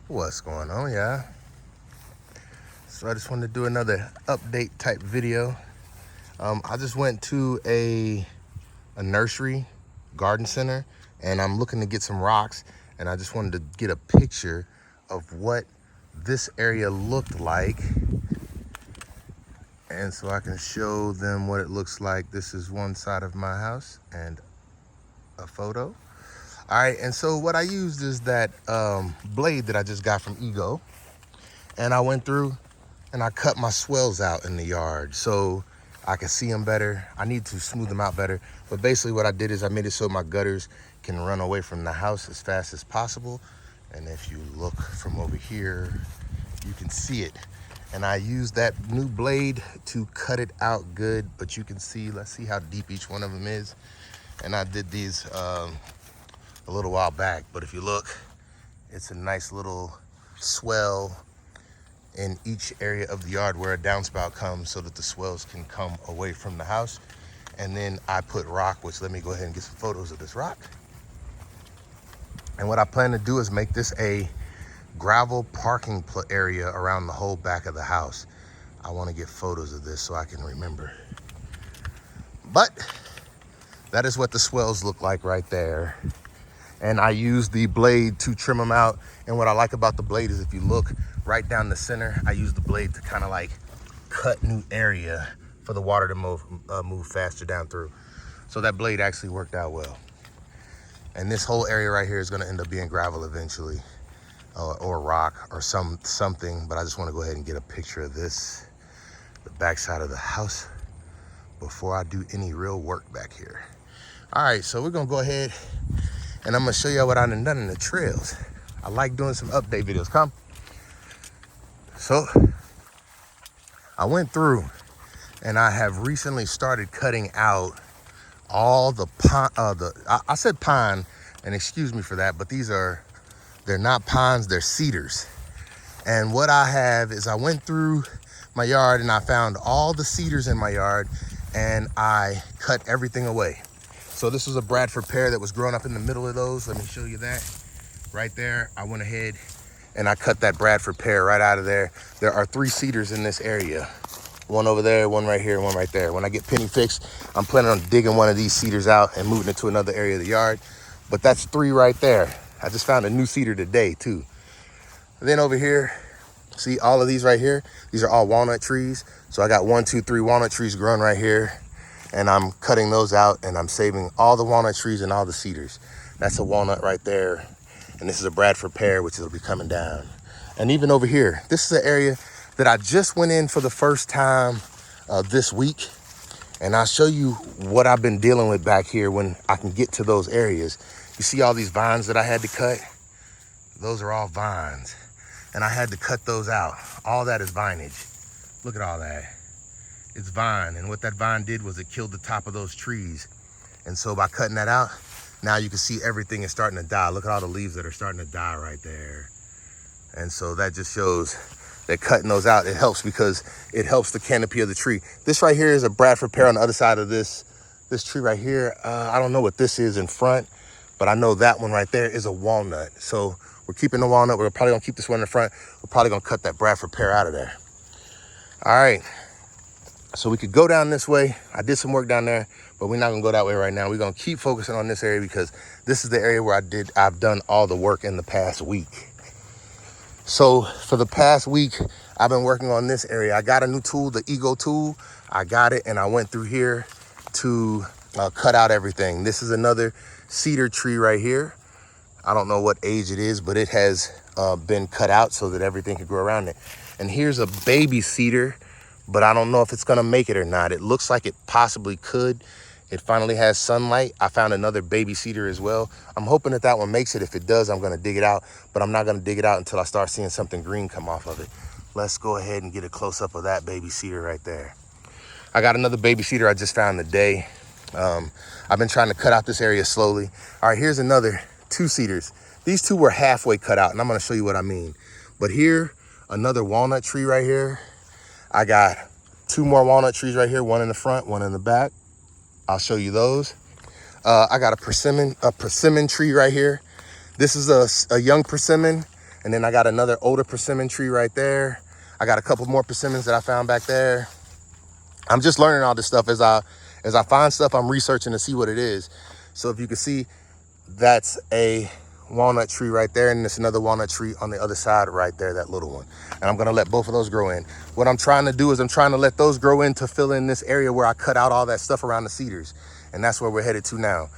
What's going on, yeah? So I just wanted to do another update type video. I just went to a nursery garden center and I'm looking to get some rocks, and I just wanted to get a picture of what this area looked like, and so I can show them what it looks like. This is one side of my house and a photo. All right, and so what I used is that blade that I just got from Ego, and I went through and I cut my swells out in the yard so I can see them better. I need to smooth them out better, but basically what I did is I made it so my gutters can run away from the house as fast as possible. And if you look from over here, you can see it. And I used that new blade to cut it out good, but you can see, let's see how deep each one of them is. And I did these a little while back, but if you look, it's a nice little swell in each area of the yard where a downspout comes so that the swells can come away from the house. And then I put rock, which let me go ahead and get some photos of this rock. And what I plan to do is make this a gravel parking area around the whole back of the house. I want to get photos of this so I can remember. But that is what the swells look like right there. And I use the blade to trim them out. And what I like about the blade is if you look right down the center, I use the blade to kind of like cut new area for the water to move faster down through. So that blade actually worked out well. And this whole area right here is going to end up being gravel eventually, or rock or something. But I just want to go ahead and get a picture of this, the backside of the house, before I do any real work back here. All right, so we're going to go ahead and I'm gonna show you what I done in the trails. I like doing some update videos. Come. So I went through and I have recently started cutting out all the I said pine, and excuse me for that, but they're not pines, they're cedars. And what I have is I went through my yard and I found all the cedars in my yard and I cut everything away. So this was a Bradford pear that was growing up in the middle of those. Let me show you that right there. I went ahead and I cut that Bradford pear right out of there. There are 3 cedars in this area. One over there, one right here, and one right there. When I get penny fixed, I'm planning on digging one of these cedars out and moving it to another area of the yard. But that's 3 right there. I just found a new cedar today too. And then over here, see all of these right here? These are all walnut trees. So I got 1, 2, 3 walnut trees growing right here. And I'm cutting those out and I'm saving all the walnut trees and all the cedars. That's a walnut right there. And this is a Bradford pear, which will be coming down. And even over here, this is an area that I just went in for the first time this week. And I'll show you what I've been dealing with back here when I can get to those areas. You see all these vines that I had to cut? Those are all vines. And I had to cut those out. All that is vinage. Look at all that. It's vine, and what that vine did was it killed the top of those trees. And so by cutting that out, now you can see everything is starting to die. Look at all the leaves that are starting to die right there. And so that just shows that cutting those out, it helps because it helps the canopy of the tree. This right here is a Bradford pear on the other side of this tree right here. I don't know what this is in front, but I know that one right there is a walnut. So we're keeping the walnut. We're probably gonna keep this one in the front. We're probably gonna cut that Bradford pear out of there. All right. So we could go down this way. I did some work down there, but we're not gonna go that way right now. We're gonna keep focusing on this area because this is the area where I've done all the work in the past week. So for the past week, I've been working on this area. I got a new tool, the Ego tool. I got it and I went through here to cut out everything. This is another cedar tree right here. I don't know what age it is, but it has been cut out so that everything could grow around it. And here's a baby cedar, but I don't know if it's gonna make it or not. It looks like it possibly could. It finally has sunlight. I found another baby cedar as well. I'm hoping that one makes it. If it does, I'm gonna dig it out, but I'm not gonna dig it out until I start seeing something green come off of it. Let's go ahead and get a close up of that baby cedar right there. I got another baby cedar I just found today. I've been trying to cut out this area slowly. All right, here's another 2 cedars. These 2 were halfway cut out, and I'm gonna show you what I mean. But here, another walnut tree right here. I got 2 more walnut trees right here, one in the front, one in the back. I'll show you those. I got a persimmon tree right here. This is a young persimmon, And then I got another older persimmon tree right there. I got a couple more persimmons that I found back there. I'm just learning all this stuff as I find stuff. I'm researching to see what it is. So if you can see, that's a walnut tree right there, and there's another walnut tree on the other side right there, that little one. And I'm gonna let both of those grow in. What I'm trying to do is I'm trying to let those grow in to fill in this area where I cut out all that stuff around the cedars. And that's where we're headed to now.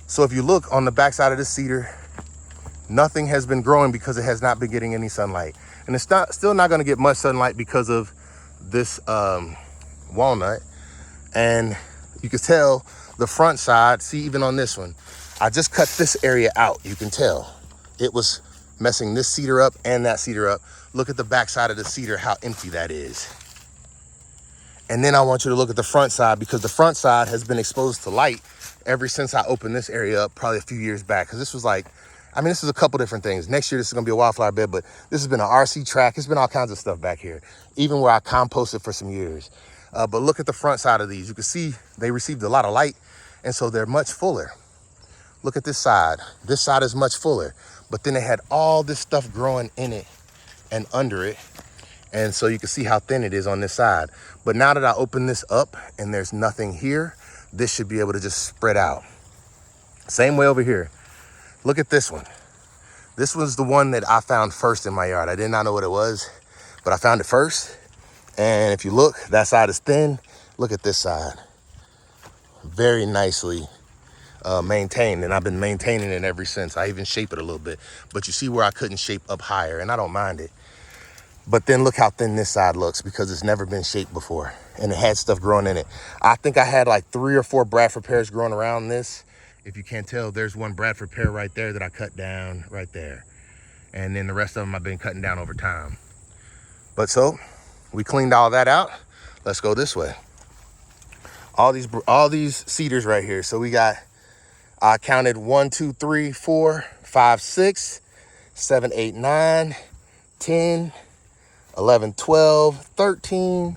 So if you look on the backside of this cedar, nothing has been growing because it has not been getting any sunlight. And it's still not gonna get much sunlight because of this walnut. And you can tell the front side, see, even on this one, I just cut this area out. You can tell it was messing this cedar up and that cedar up. Look at the back side of the cedar, how empty that is. And then I want you to look at the front side, because the front side has been exposed to light ever since I opened this area up, probably a few years back. Because this was like, I mean, this is a couple different things. Next year, this is gonna be a wildflower bed, but this has been an RC track. It's been all kinds of stuff back here, even where I composted for some years. But look at the front side of these. You can see they received a lot of light, and so they're much fuller. Look at this side. This side is much fuller, but then it had all this stuff growing in it and under it. And so you can see how thin it is on this side. But now that I open this up and there's nothing here, this should be able to just spread out. Same way over here. Look at this one. This was the one that I found first in my yard. I did not know what it was, but I found it first. And if you look, that side is thin. Look at this side. Very nicely maintained, and I've been maintaining it ever since. I even shape it a little bit, but you see where I couldn't shape up higher, and I don't mind it. But then look how thin this side looks, because it's never been shaped before, and it had stuff growing in it. I think I had like 3 or 4 Bradford pears growing around this. If you can't tell, there's one Bradford pear right there that I cut down right there, and then the rest of them I've been cutting down over time. But so we cleaned all that out. Let's go this way. All these cedars right here. So we got, I counted 1, 2, 3, 4, 5, 6, 7, 8, 9, 10, 11, 12, 13,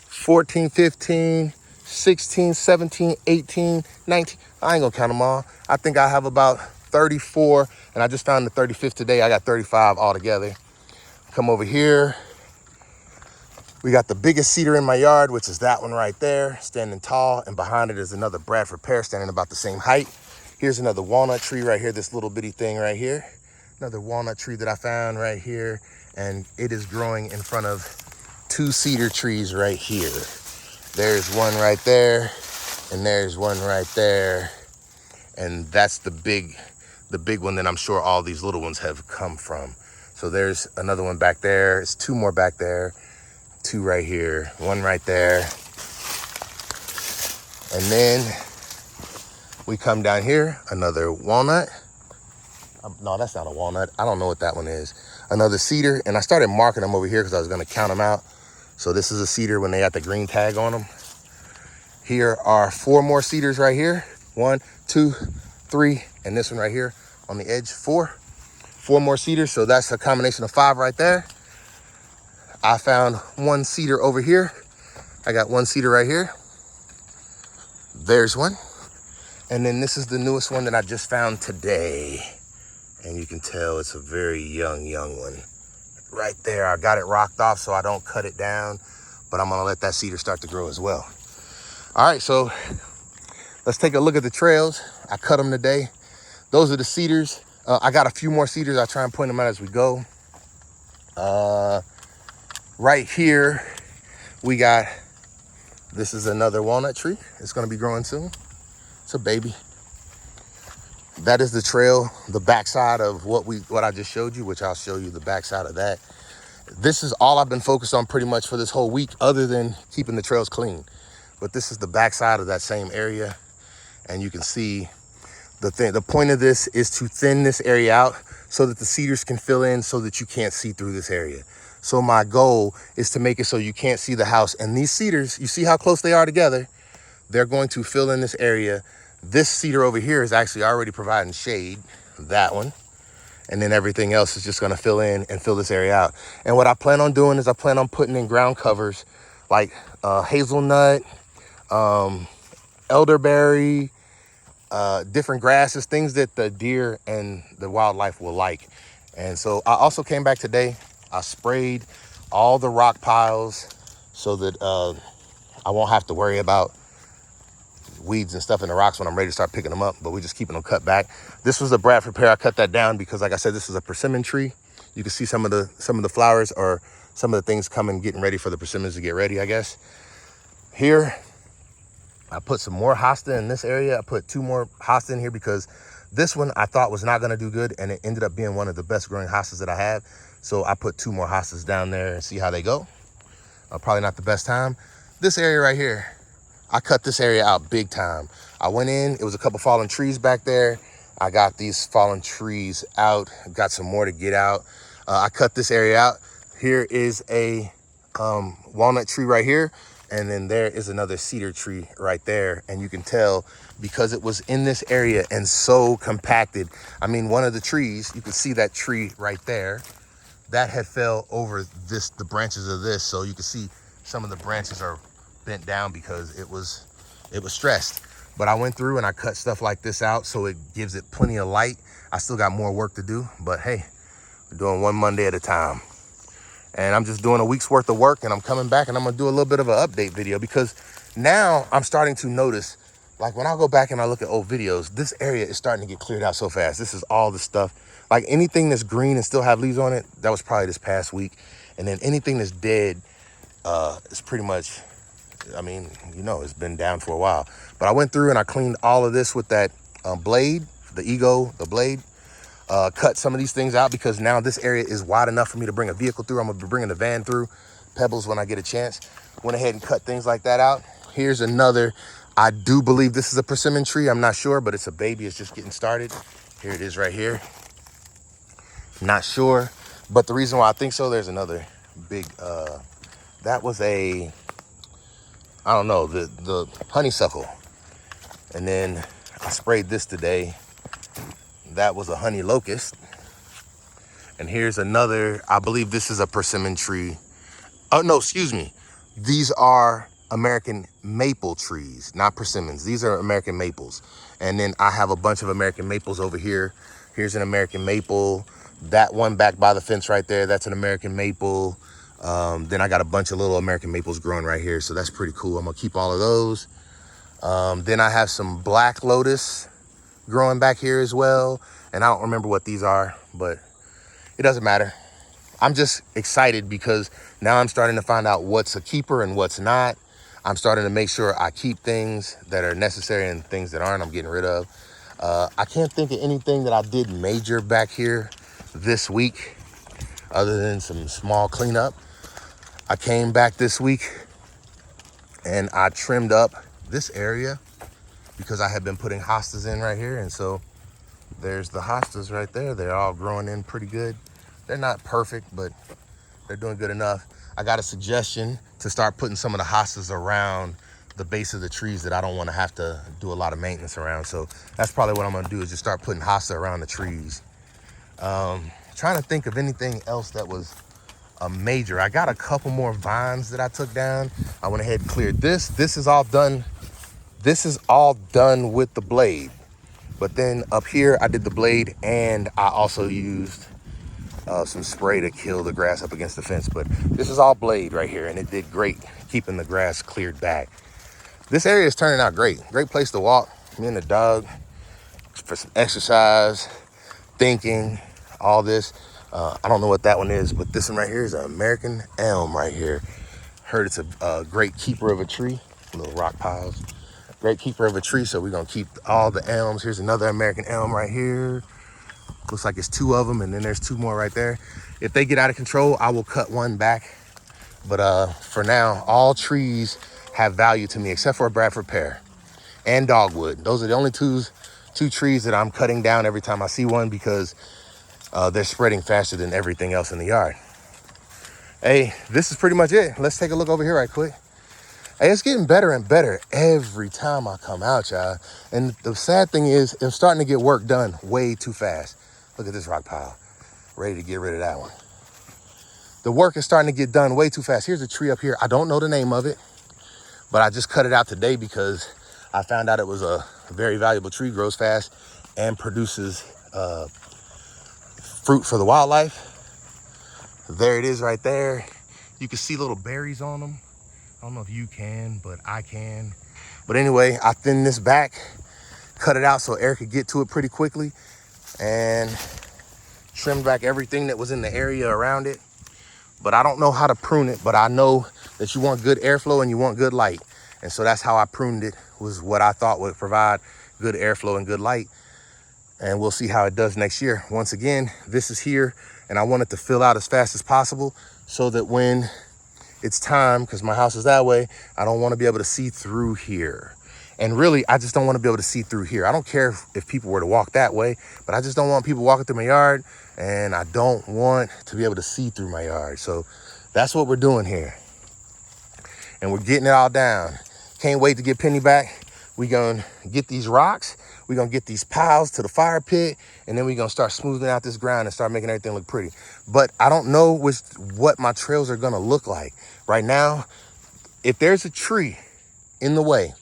14, 15, 16, 17, 18, 19. I ain't gonna count them all. I think I have about 34, and I just found the 35th today. I got 35 altogether. Come over here. We got the biggest cedar in my yard, which is that one right there, standing tall, and behind it is another Bradford pear standing about the same height. Here's another walnut tree right here, this little bitty thing right here. Another walnut tree that I found right here, and it is growing in front of 2 cedar trees right here. There's one right there, and there's one right there, and that's the big one that I'm sure all these little ones have come from. So there's another one back there. It's 2 more back there. 2 right here, 1 right there. And then we come down here, another walnut. No, that's not a walnut. I don't know what that one is. Another cedar, and I started marking them over here because I was gonna count them out. So this is a cedar when they got the green tag on them. Here are 4 more cedars right here. 1, 2, 3, and this one right here on the edge, 4. 4 more cedars, so that's a combination of 5 right there. I found 1 cedar over here. I got 1 cedar right here. There's one. And then this is the newest one that I just found today. And you can tell it's a very young one. Right there, I got it rocked off so I don't cut it down, but I'm gonna let that cedar start to grow as well. All right, so let's take a look at the trails. I cut them today. Those are the cedars. I got a few more cedars. I'll try and point them out as we go. Right here, we got, this is another walnut tree. It's gonna be growing soon. It's a baby. That is the trail, the backside of what I just showed you, which I'll show you the backside of that. This is all I've been focused on pretty much for this whole week, other than keeping the trails clean. But this is the backside of that same area. And you can see the point of this is to thin this area out so that the cedars can fill in so that you can't see through this area. So my goal is to make it so you can't see the house. And these cedars, you see how close they are together? They're going to fill in this area. This cedar over here is actually already providing shade, that one. And then everything else is just gonna fill in and fill this area out. And what I plan on doing is I plan on putting in ground covers like hazelnut, elderberry, different grasses, things that the deer and the wildlife will like. And so I also came back today. I sprayed all the rock piles so that I won't have to worry about weeds and stuff in the rocks when I'm ready to start picking them up, but we're just keeping them cut back. This was the Bradford pear. I cut that down because, like I said, this is a persimmon tree. You can see some of the flowers, or some of the things coming, getting ready for the persimmons to get ready, I guess. Here, I put some more hosta in this area. I put 2 more hosta in here because this one I thought was not going to do good, and it ended up being one of the best growing hostas that I have. So I put 2 more hostas down there and see how they go. Probably not the best time. This area right here, I cut this area out big time. I went in, it was a couple fallen trees back there. I got these fallen trees out, got some more to get out. I cut this area out. Here is a walnut tree right here. And then there is another cedar tree right there. And you can tell because it was in this area and so compacted. I mean, one of the trees, you can see that tree right there, that had fell over the branches of this. So you can see some of the branches are bent down because it was stressed. But I went through and I cut stuff like this out so it gives it plenty of light. I still got more work to do, but hey, we're doing one Monday at a time. And I'm just doing a week's worth of work, and I'm coming back and I'm gonna do a little bit of an update video because now I'm starting to notice, like when I go back and I look at old videos, this area is starting to get cleared out so fast. This is all the stuff, like anything that's green and still have leaves on it, that was probably this past week. And then anything that's dead is pretty much, I mean, you know, it's been down for a while. But I went through and I cleaned all of this with that blade, the blade. Cut some of these things out because now this area is wide enough for me to bring a vehicle through. I'm gonna be bringing the van through, Pebbles, when I get a chance. Went ahead and cut things like that out. Here's another, I do believe this is a persimmon tree. I'm not sure, but it's a baby, it's just getting started. Here it is right here. Not sure, but the reason why I think so, there's another big, that was a, I don't know, the honeysuckle. And then I sprayed this today. That was a honey locust. And here's another, I believe this is a persimmon tree. Oh, no, excuse me. These are American maple trees, not persimmons. These are American maples. And then I have a bunch of American maples over here. Here's an American maple. That one back by the fence right there, that's an American maple. Then I got a bunch of little American maples growing right here. So that's pretty cool. I'm gonna keep all of those. Then I have some black lotus growing back here as well. And I don't remember what these are, but it doesn't matter. I'm just excited because now I'm starting to find out what's a keeper and what's not. I'm starting to make sure I keep things that are necessary and things that aren't, I'm getting rid of. I can't think of anything that I did major back here this week other than some small cleanup. I came back this week and I trimmed up this area because I had been putting hostas in right here. And so there's the hostas right there. They're all growing in pretty good. They're not perfect, but they're doing good enough. I got a suggestion to start putting some of the hostas around the base of the trees that I don't want to have to do a lot of maintenance around. So that's probably what I'm gonna do, is just start putting hosta around the trees. Trying to think of anything else that was a major. I got a couple more vines that I took down. I went ahead and cleared this. This is all done. This is all done with the blade. But then up here, I did the blade and I also used some spray to kill the grass up against the fence. But this is all blade right here, and it did great keeping the grass cleared back. This area is turning out great. Great place to walk. Me and the dog for some exercise, thinking, all this. I don't know what that one is, but this one right here is an American elm right here. Heard it's a great keeper of a tree. Little rock piles. Great keeper of a tree, so we're gonna keep all the elms. Here's another American elm right here. Looks like it's 2 of them, and then there's 2 more right there. If they get out of control, I will cut one back. But for now, all trees have value to me, except for a Bradford pear and dogwood. Those are the only two trees that I'm cutting down every time I see one, because they're spreading faster than everything else in the yard. Hey, this is pretty much it. Let's take a look over here right quick. Hey, it's getting better and better every time I come out, y'all. And the sad thing is, I'm starting to get work done way too fast. Look at this rock pile. Ready to get rid of that one. The work is starting to get done way too fast. Here's a tree up here. I don't know the name of it, but I just cut it out today because I found out it was a very valuable tree, grows fast, and produces fruit for the wildlife. There it is right there. You can see little berries on them. I don't know if you can, but I can. But anyway, I thinned this back, cut it out so air could get to it pretty quickly, and trimmed back everything that was in the area around it. But I don't know how to prune it, but I know that you want good airflow and you want good light. And so that's how I pruned it, was what I thought would provide good airflow and good light. And we'll see how it does next year. Once again, this is here, and I want it to fill out as fast as possible so that when it's time, because my house is that way, I don't want to be able to see through here. And really, I just don't want to be able to see through here. I don't care if people were to walk that way, but I just don't want people walking through my yard, and I don't want to be able to see through my yard. So that's what we're doing here. And we're getting it all down. Can't wait to get Penny back. We're going to get these rocks. We're going to get these piles to the fire pit, and then we're going to start smoothing out this ground and start making everything look pretty. But I don't know what my trails are going to look like. Right now, if there's a tree in the way,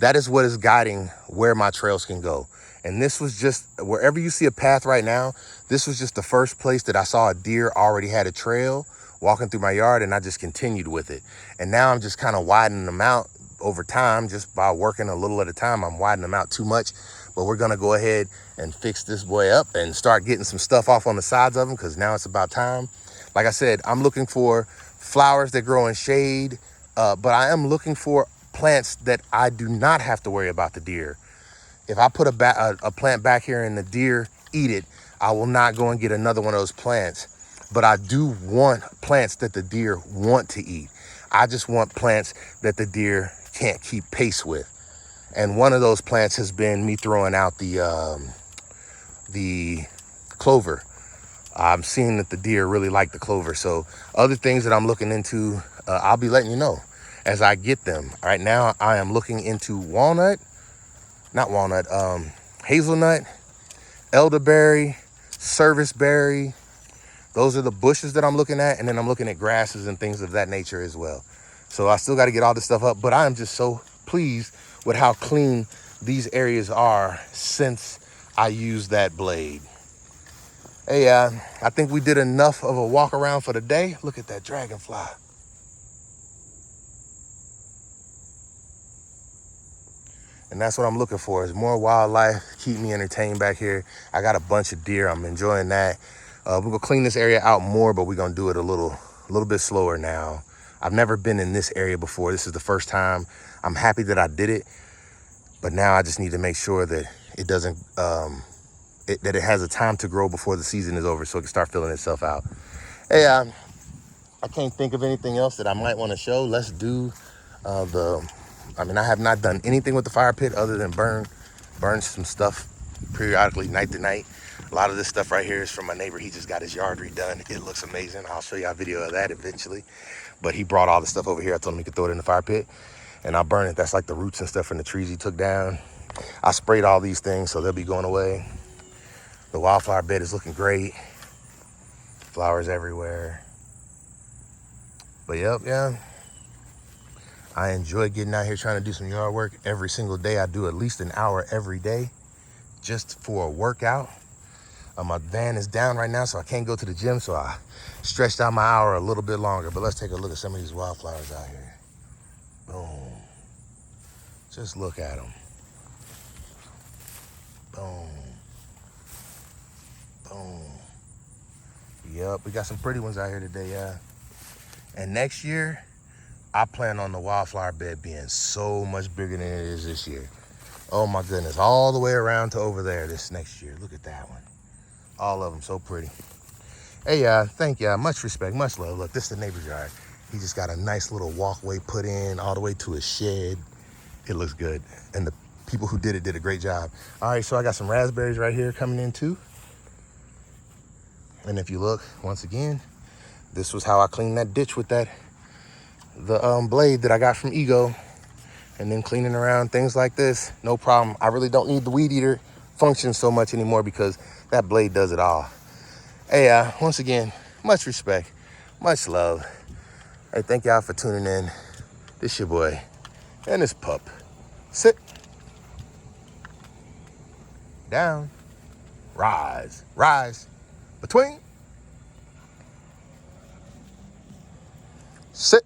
that is what is guiding where my trails can go. And this was just, wherever you see a path right now, this was just the first place that I saw a deer already had a trail walking through my yard, and I just continued with it. And now I'm just kind of widening them out over time, just by working a little at a time. I'm widening them out too much, but we're gonna go ahead and fix this boy up and start getting some stuff off on the sides of them, because now it's about time. Like I said, I'm looking for flowers that grow in shade, but I am looking for plants that I do not have to worry about the deer. If I put a plant back here and the deer eat it, I will not go and get another one of those plants. But I do want plants that the deer want to eat. I just want plants that the deer can't keep pace with. And one of those plants has been me throwing out the clover. I'm seeing that the deer really like the clover. So other things that I'm looking into, I'll be letting you know as I get them. Right now, I am looking into hazelnut, elderberry, serviceberry. Those are the bushes that I'm looking at. And then I'm looking at grasses and things of that nature as well. So I still got to get all this stuff up, but I am just so pleased with how clean these areas are since I used that blade. Hey, I think we did enough of a walk around for the day. Look at that dragonfly. And that's what I'm looking for, is more wildlife, keep me entertained back here. I got a bunch of deer, I'm enjoying that. We're gonna clean this area out more, but we're gonna do it a little bit slower now. I've never been in this area before. This is the first time. I'm happy that I did it, but now I just need to make sure that it doesn't, that it has a time to grow before the season is over so it can start filling itself out. Hey, I can't think of anything else that I might want to show. Let's do I have not done anything with the fire pit other than burn some stuff periodically, night to night. A lot of this stuff right here is from my neighbor. He just got his yard redone. It looks amazing. I'll show you a video of that eventually. But he brought all the stuff over here. I told him he could throw it in the fire pit and I'll burn it. That's like the roots and stuff from the trees he took down. I sprayed all these things, so they'll be going away. The wildflower bed is looking great. Flowers everywhere. But yep, yeah. I enjoy getting out here trying to do some yard work every single day. I do at least an hour every day just for a workout. My van is down right now, so I can't go to the gym, so I stretched out my hour a little bit longer. But let's take a look at some of these wildflowers out here. Boom. Just look at them. Boom. Boom. Yep, we got some pretty ones out here today, yeah. And next year, I plan on the wildflower bed being so much bigger than it is this year. Oh my goodness, all the way around to over there this next year. Look at that one. All of them so pretty. Hey, thank you. Much respect, much love. Look, this is the neighbor's yard. He just got a nice little walkway put in all the way to his shed. It looks good. And the people who did it did a great job. All right, so I got some raspberries right here coming in too. And if you look, once again, this was how I cleaned that ditch with the blade that I got from Ego. And then cleaning around things like this, no problem. I really don't need the weed eater function so much anymore because that blade does it all. Hey, once again, much respect, much love. Hey, thank y'all for tuning in. This your boy and this pup. Sit. down, rise, rise, between, sit,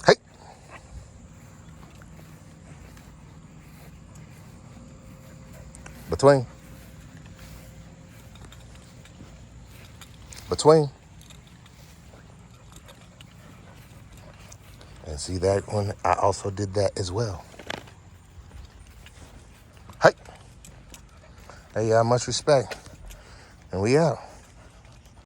hey, between, between. And see that one, I also did that as well. Hey, hey, y'all, much respect. And we out.